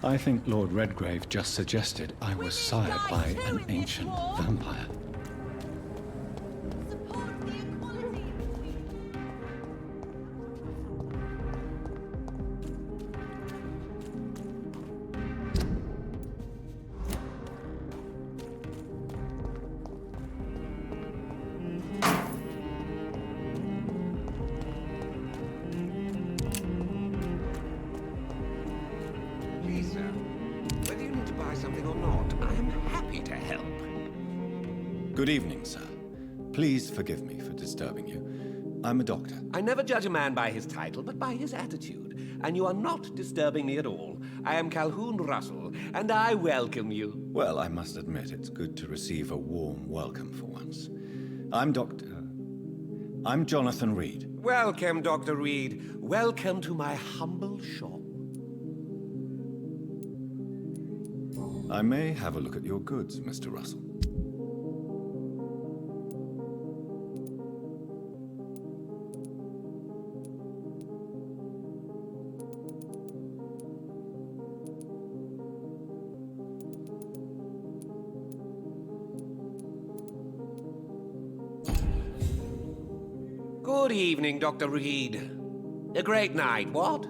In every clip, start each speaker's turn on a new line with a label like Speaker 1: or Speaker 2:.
Speaker 1: I think Lord Redgrave just suggested I was sired by an ancient vampire.
Speaker 2: Support the equality between...
Speaker 3: Please, sir, whether you need to buy something or not, I am happy to help.
Speaker 1: Good evening, sir. Please forgive me for disturbing you. I'm a doctor.
Speaker 3: I never judge a man by his title, but by his attitude. And you are not disturbing me at all. I am Calhoun Russell, and I welcome you.
Speaker 1: Well, I must admit it's good to receive a warm welcome for once. I'm Jonathan Reed.
Speaker 3: Welcome, Dr. Reed. Welcome to my humble shop.
Speaker 1: I may have a look at your goods, Mr. Russell.
Speaker 3: Good evening, Dr. Reed. A great night, what?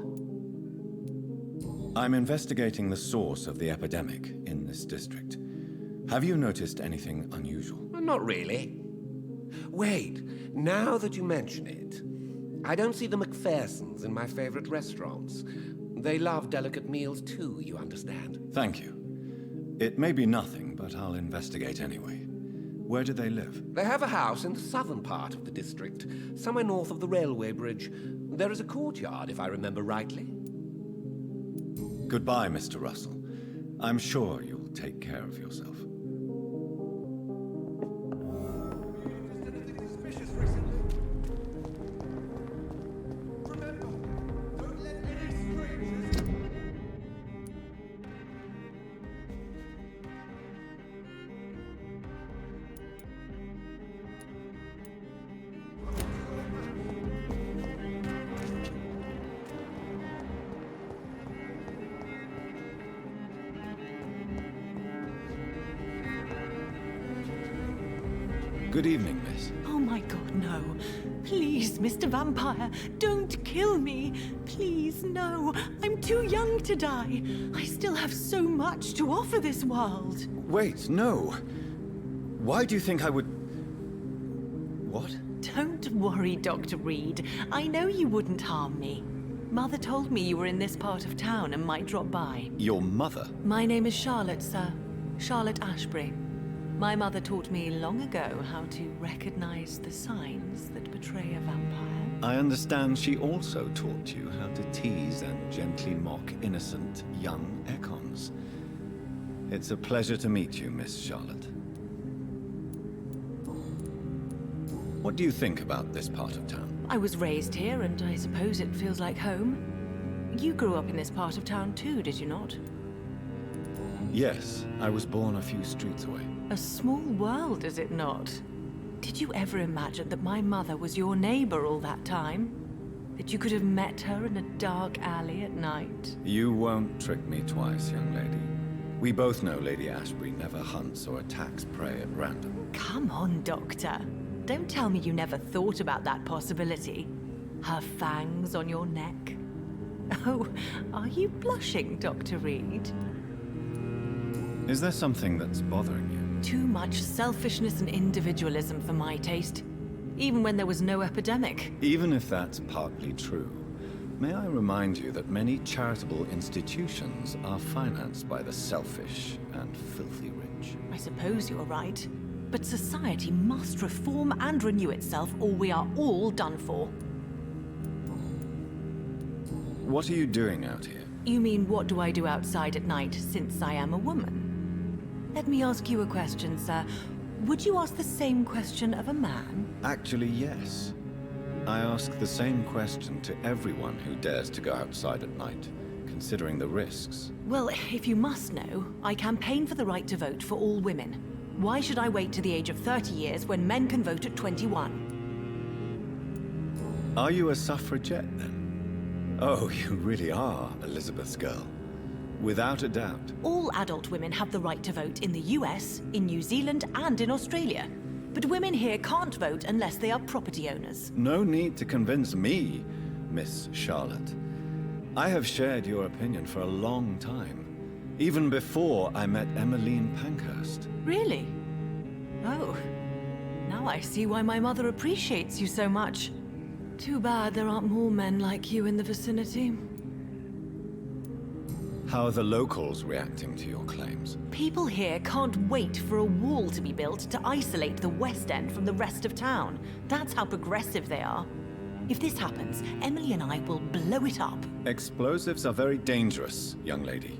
Speaker 1: I'm investigating the source of the epidemic in this district. Have you noticed anything unusual?
Speaker 3: Not really. Wait, now that you mention it, I don't see the McPhersons in my favorite restaurants. They love delicate meals too, you understand.
Speaker 1: Thank you. It may be nothing, but I'll investigate anyway. Where do they live?
Speaker 3: They have a house in the southern part of the district, somewhere north of the railway bridge. There is a courtyard, if I remember rightly.
Speaker 1: Goodbye, Mr. Russell. I'm sure you'll take care of yourself. Good evening, miss.
Speaker 4: Oh my God, no. Please, Mr. Vampire, don't kill me. Please, no. I'm too young to die. I still have so much to offer this world.
Speaker 1: Wait, no. Why do you think I would... What?
Speaker 4: Don't worry, Dr. Reed. I know you wouldn't harm me. Mother told me you were in this part of town and might drop by.
Speaker 1: Your mother?
Speaker 4: My name is Charlotte, sir. Charlotte Ashbury. My mother taught me long ago how to recognize the signs that betray a vampire.
Speaker 1: I understand she also taught you how to tease and gently mock innocent young Ekons. It's a pleasure to meet you, Miss Charlotte. What do you think about this part of town?
Speaker 4: I was raised here, and I suppose it feels like home. You grew up in this part of town too, did you not?
Speaker 1: Yes, I was born a few streets away.
Speaker 4: A small world, is it not? Did you ever imagine that my mother was your neighbor all that time? That you could have met her in a dark alley at night?
Speaker 1: You won't trick me twice, young lady. We both know Lady Ashbury never hunts or attacks prey at random.
Speaker 4: Come on, Doctor. Don't tell me you never thought about that possibility. Her fangs on your neck. Oh, are you blushing, Dr. Reed?
Speaker 1: Is there something that's bothering you?
Speaker 4: Too much selfishness and individualism for my taste. Even when there was no epidemic.
Speaker 1: Even if that's partly true, may I remind you that many charitable institutions are financed by the selfish and filthy rich.
Speaker 4: I suppose you're right. But society must reform and renew itself, or we are all done for.
Speaker 1: What are you doing out here?
Speaker 4: You mean, what do I do outside at night since I am a woman? Let me ask you a question, sir. Would you ask the same question of a man?
Speaker 1: Actually, yes. I ask the same question to everyone who dares to go outside at night, considering the risks.
Speaker 4: Well, if you must know, I campaign for the right to vote for all women. Why should I wait to the age of 30 years when men can vote at 21?
Speaker 1: Are you a suffragette, then? Oh, you really are Elizabeth's girl. Without a doubt.
Speaker 4: All adult women have the right to vote in the US, in New Zealand, and in Australia. But women here can't vote unless they are property owners.
Speaker 1: No need to convince me, Miss Charlotte. I have shared your opinion for a long time. Even before I met Emmeline Pankhurst.
Speaker 4: Really? Oh. Now I see why my mother appreciates you so much. Too bad there aren't more men like you in the vicinity.
Speaker 1: How are the locals reacting to your claims?
Speaker 4: People here can't wait for a wall to be built to isolate the West End from the rest of town. That's how progressive they are. If this happens, Emily and I will blow it up.
Speaker 1: Explosives are very dangerous, young lady.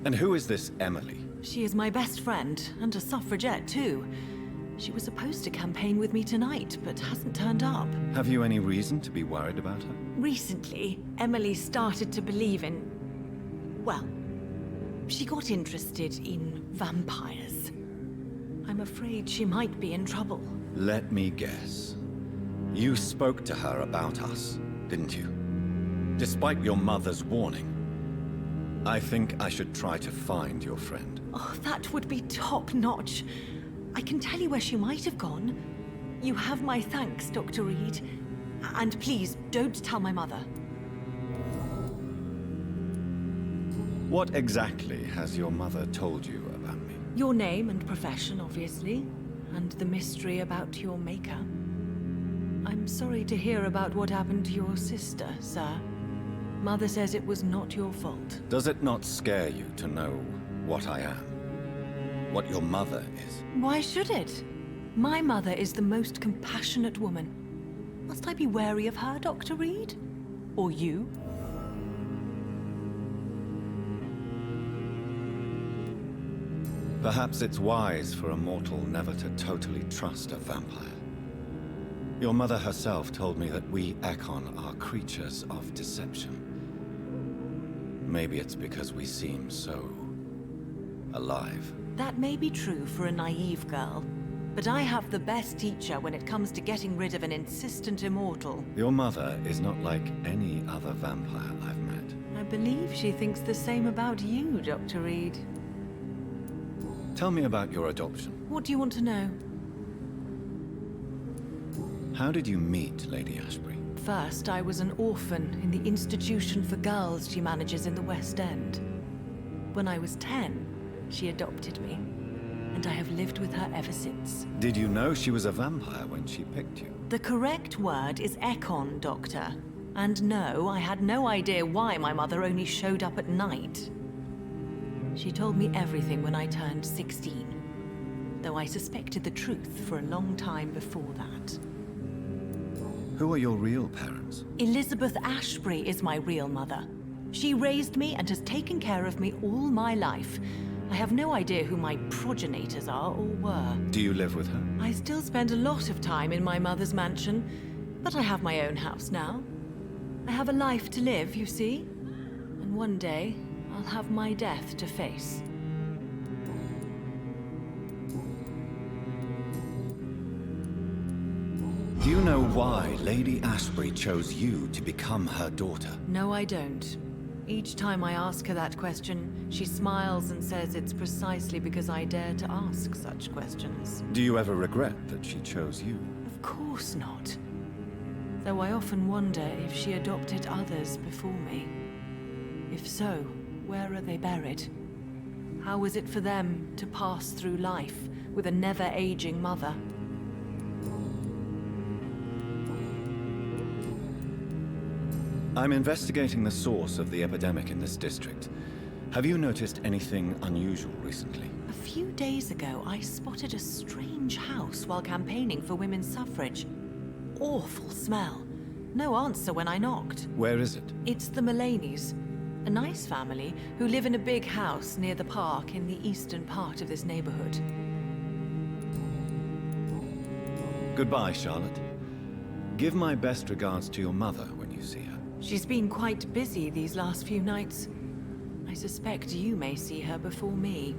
Speaker 1: And who is this Emily?
Speaker 4: She is my best friend, and a suffragette too. She was supposed to campaign with me tonight, but hasn't turned up.
Speaker 1: Have you any reason to be worried about her?
Speaker 4: Recently, Emily started to believe in... well, she got interested in vampires. I'm afraid she might be in trouble.
Speaker 1: Let me guess. You spoke to her about us, didn't you? Despite your mother's warning. I think I should try to find your friend.
Speaker 4: Oh, that would be top-notch. I can tell you where she might have gone. You have my thanks, Dr. Reed. And please, don't tell my mother.
Speaker 1: What exactly has your mother told you about me?
Speaker 4: Your name and profession, obviously. And the mystery about your maker. I'm sorry to hear about what happened to your sister, sir. Mother says it was not your fault.
Speaker 1: Does it not scare you to know what I am? What your mother is?
Speaker 4: Why should it? My mother is the most compassionate woman. Must I be wary of her, Dr. Reed? Or you?
Speaker 1: Perhaps it's wise for a mortal never to totally trust a vampire. Your mother herself told me that we Ekon are creatures of deception. Maybe it's because we seem so... alive.
Speaker 4: That may be true for a naive girl, but I have the best teacher when it comes to getting rid of an insistent immortal.
Speaker 1: Your mother is not like any other vampire I've met.
Speaker 4: I believe she thinks the same about you, Dr. Reed.
Speaker 1: Tell me about your adoption.
Speaker 4: What do you want to know?
Speaker 1: How did you meet Lady Ashbury?
Speaker 4: First, I was an orphan in the institution for girls she manages in the West End. When I was 10, she adopted me, and I have lived with her ever since.
Speaker 1: Did you know she was a vampire when she picked you?
Speaker 4: The correct word is Ekon, Doctor. And no, I had no idea why my mother only showed up at night. She told me everything when I turned 16, though I suspected the truth for a long time before that.
Speaker 1: Who are your real parents?
Speaker 4: Elizabeth Ashbury is my real mother. She raised me and has taken care of me all my life. I have no idea who my progenitors are or were.
Speaker 1: Do you live with her?
Speaker 4: I still spend a lot of time in my mother's mansion, but I have my own house now. I have a life to live, you see. And one day, I'll have my death to face.
Speaker 1: Do you know why Lady Ashbury chose you to become her daughter?
Speaker 4: No, I don't. Each time I ask her that question, she smiles and says it's precisely because I dare to ask such questions.
Speaker 1: Do you ever regret that she chose you?
Speaker 4: Of course not. Though I often wonder if she adopted others before me. If so, where are they buried? How was it for them to pass through life with a never-aging mother?
Speaker 1: I'm investigating the source of the epidemic in this district. Have you noticed anything unusual recently?
Speaker 4: A few days ago, I spotted a strange house while campaigning for women's suffrage. Awful smell. No answer when I knocked.
Speaker 1: Where is it?
Speaker 4: It's the Mullaneys, a nice family who live in a big house near the park in the eastern part of this neighborhood.
Speaker 1: Goodbye, Charlotte. Give my best regards to your mother when you see her.
Speaker 4: She's been quite busy these last few nights. I suspect you may see her before me.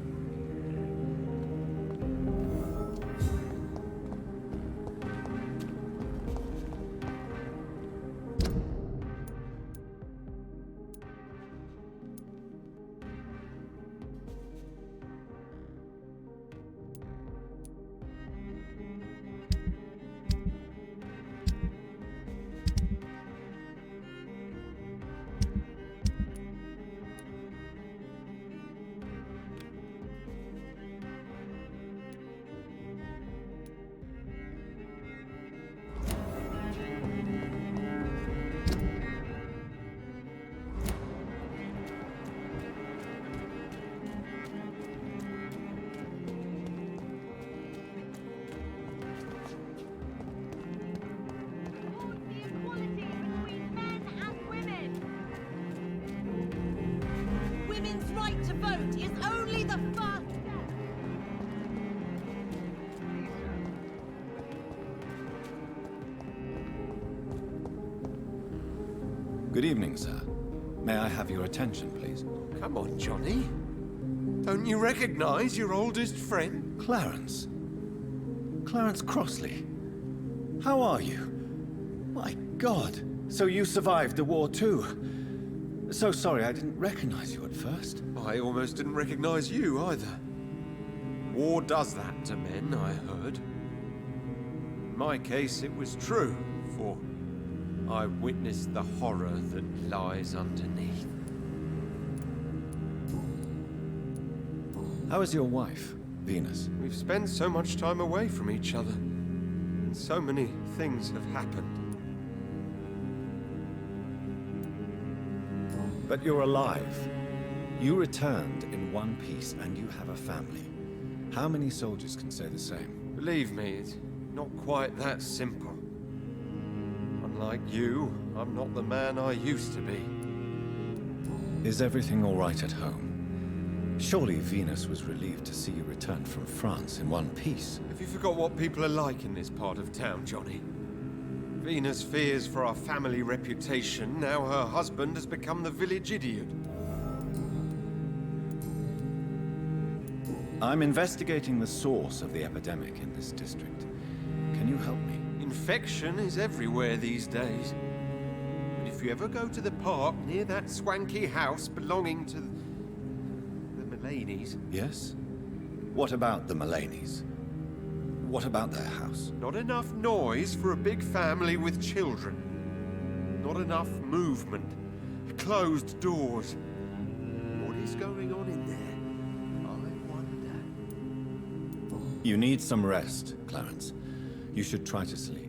Speaker 2: right to vote is only the first step.
Speaker 1: Good evening, sir. May I have your attention, please?
Speaker 5: Come on, Johnny. Don't you recognize your oldest friend?
Speaker 1: Clarence. Clarence Crossley. How are you? My God. So you survived the war too. So sorry I didn't recognize you at first.
Speaker 5: I almost didn't recognize you either. War does that to men, I heard. In my case, it was true, for I witnessed the horror that lies underneath.
Speaker 1: How is your wife, Venus?
Speaker 5: We've spent so much time away from each other, and so many things have happened.
Speaker 1: But you're alive. You returned in one piece and you have a family. How many soldiers can say the same?
Speaker 5: Believe me, it's not quite that simple. Unlike you, I'm not the man I used to be.
Speaker 1: Is everything all right at home? Surely Venus was relieved to see you return from France in one piece.
Speaker 5: Have you forgot what people are like in this part of town, Johnny? Venus fears for our family reputation. Now her husband has become the village idiot.
Speaker 1: I'm investigating the source of the epidemic in this district. Can you help me?
Speaker 5: Infection is everywhere these days. But if you ever go to the park near that swanky house belonging to the Mullaneys...
Speaker 1: Yes? What about the Mullaneys? What about their house?
Speaker 5: Not enough noise for a big family with children. Not enough movement. Closed doors. What is going on in there? I wonder.
Speaker 1: You need some rest, Clarence. You should try to sleep.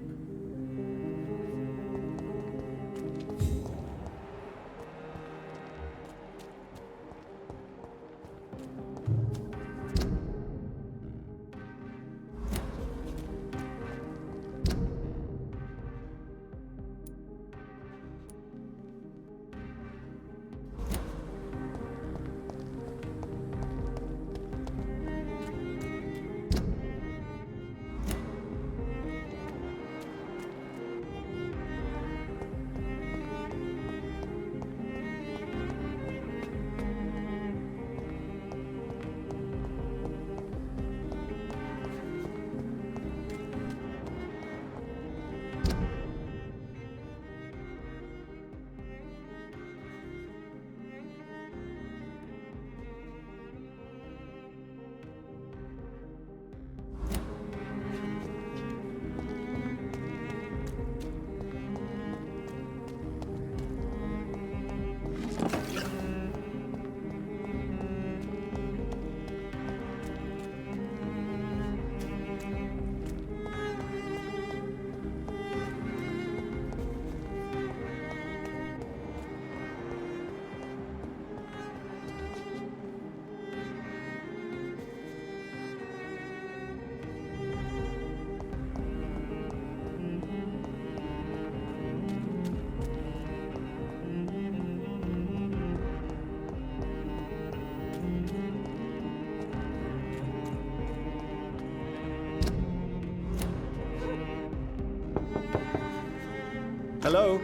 Speaker 1: Hello?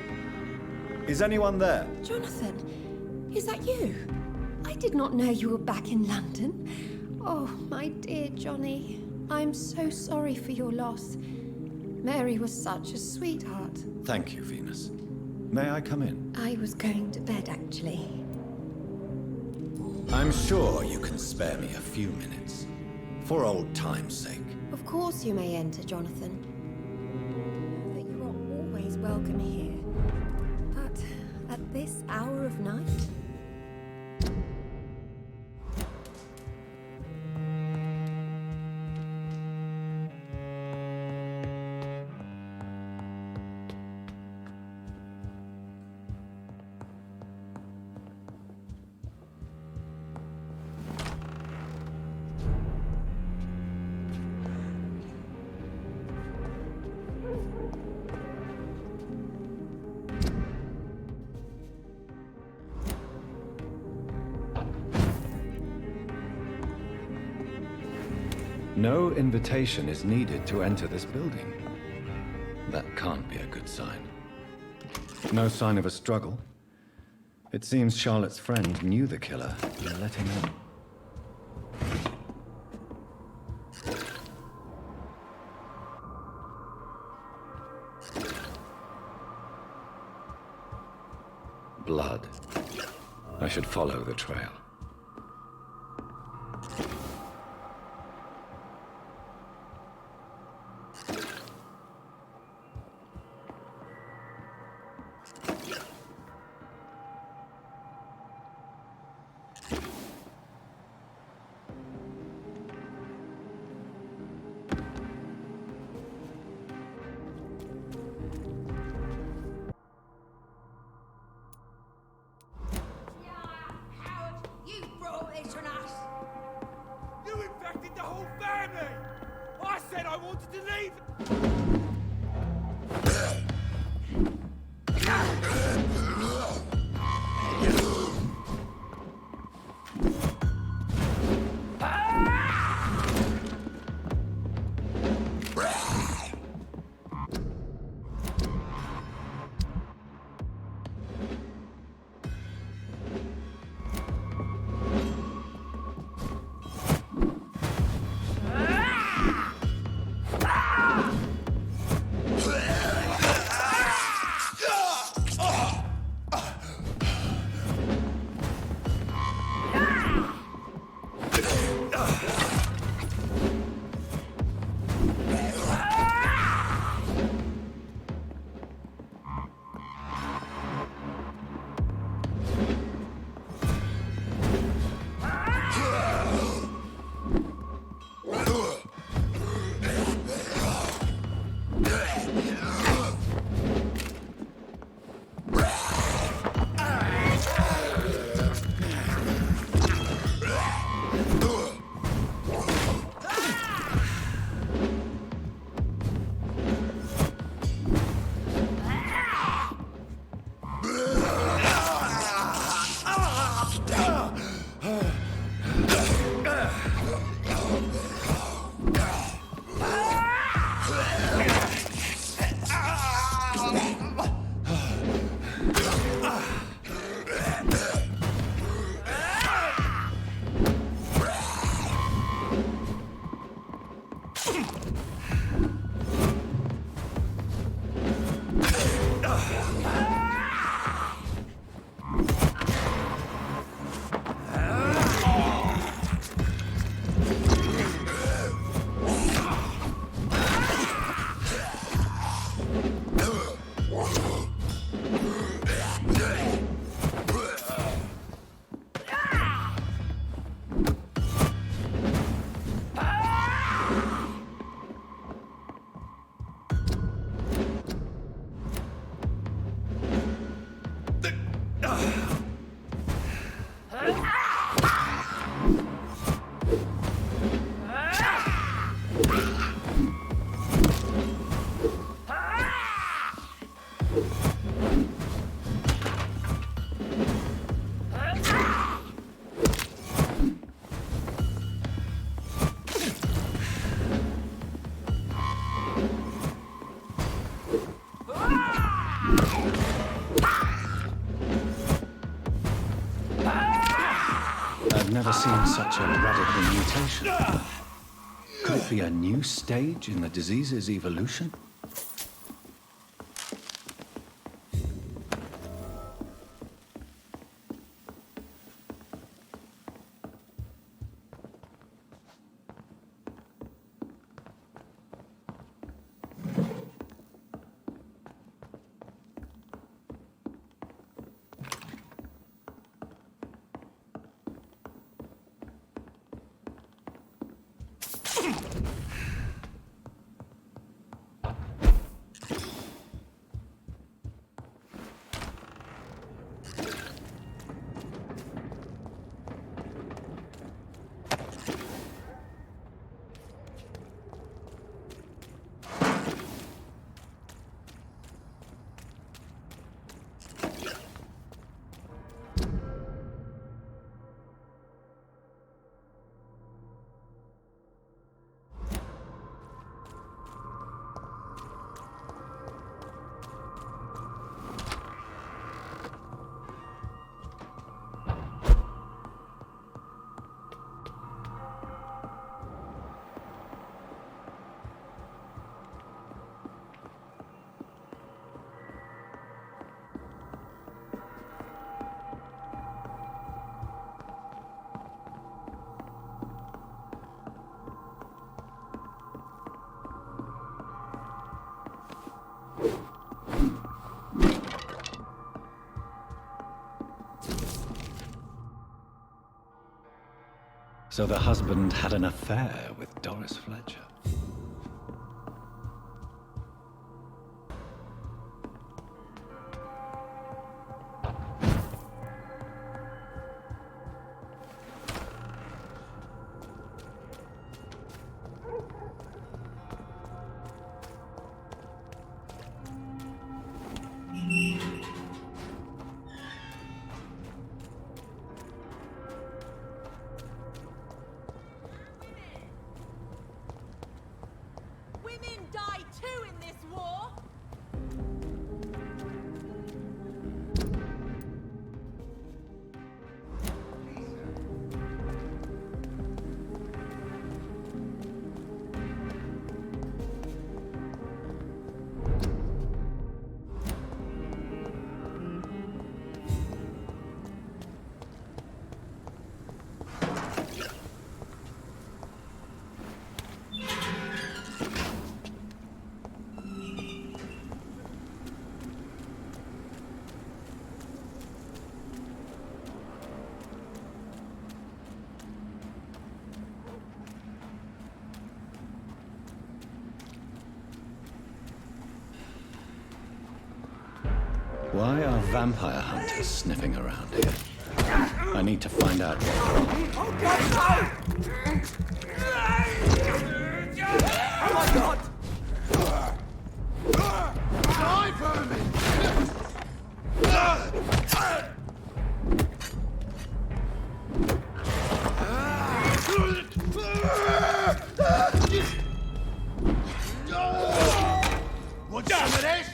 Speaker 1: Is anyone there?
Speaker 6: Jonathan, is that you? I did not know you were back in London. Oh, my dear Johnny. I'm so sorry for your loss. Mary was such a sweetheart.
Speaker 1: Thank you, Venus. May I come in?
Speaker 6: I was going to bed, actually.
Speaker 1: I'm sure you can spare me a few minutes. For old time's sake.
Speaker 6: Of course you may enter, Jonathan. Know that you are always welcome here. But at this hour of night?
Speaker 1: No invitation is needed to enter this building. That can't be a good sign. No sign of a struggle. It seems Charlotte's friend knew the killer and let him in. Blood. I should follow the trail.
Speaker 2: Howard, you brought this on us!
Speaker 7: You infected the whole family! I said I wanted to leave!
Speaker 1: I've never seen such a radical mutation. Could it be a new stage in the disease's evolution? So the husband had an affair with Doris Fletcher.
Speaker 2: Women die too in this war!
Speaker 1: Why are vampire hunters sniffing around here? I need to find out what.
Speaker 7: Oh God, no! Oh my God! Die, vermin! What's some of this?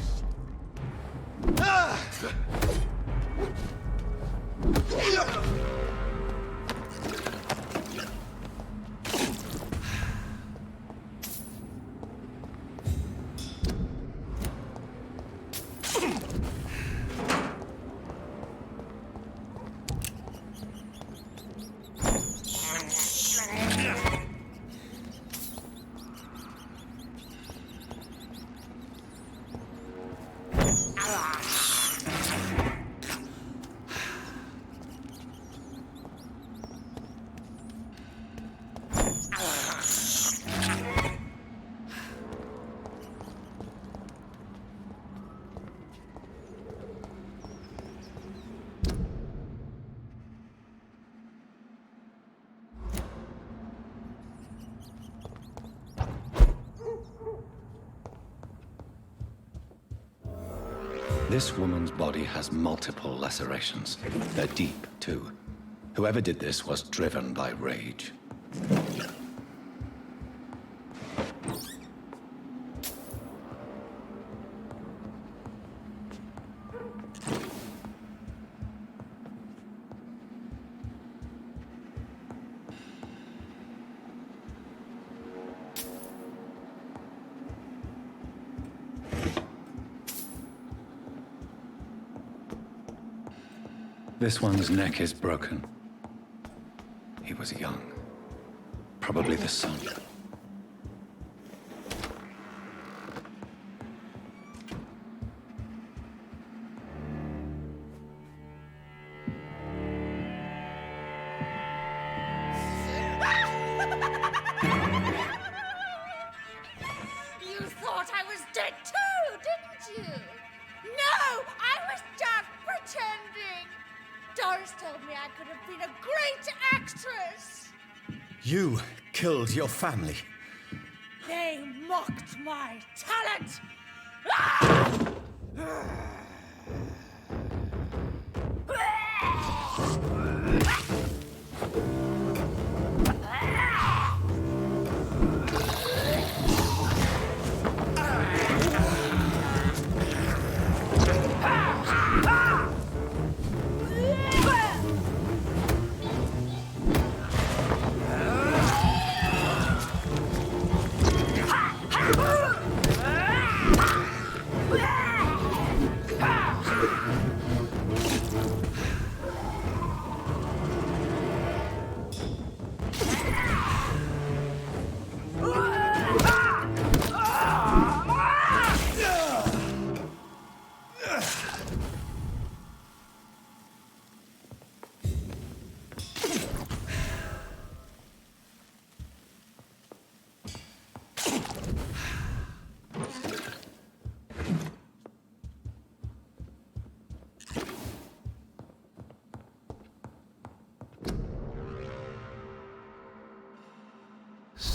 Speaker 1: This woman's body has multiple lacerations. They're deep, too. Whoever did this was driven by rage. This one's neck is broken. He was young. Probably the son.
Speaker 2: You thought I was dead too, didn't you? No, I was just pretending. Doris told me I could have been a great actress.
Speaker 1: You killed your family.
Speaker 2: They mocked my talent. Ah!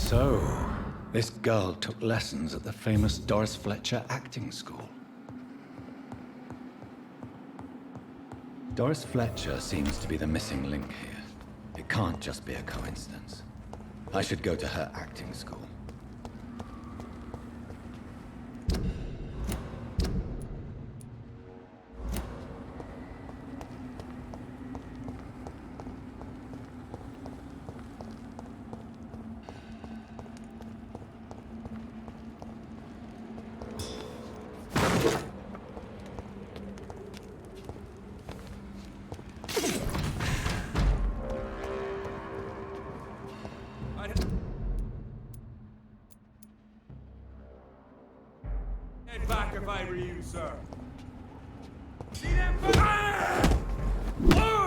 Speaker 1: So, this girl took lessons at the famous Doris Fletcher acting school. Doris Fletcher seems to be the missing link here. It can't just be a coincidence. I should go to her acting school.
Speaker 7: Head back if I were you, sir. See them? Ah!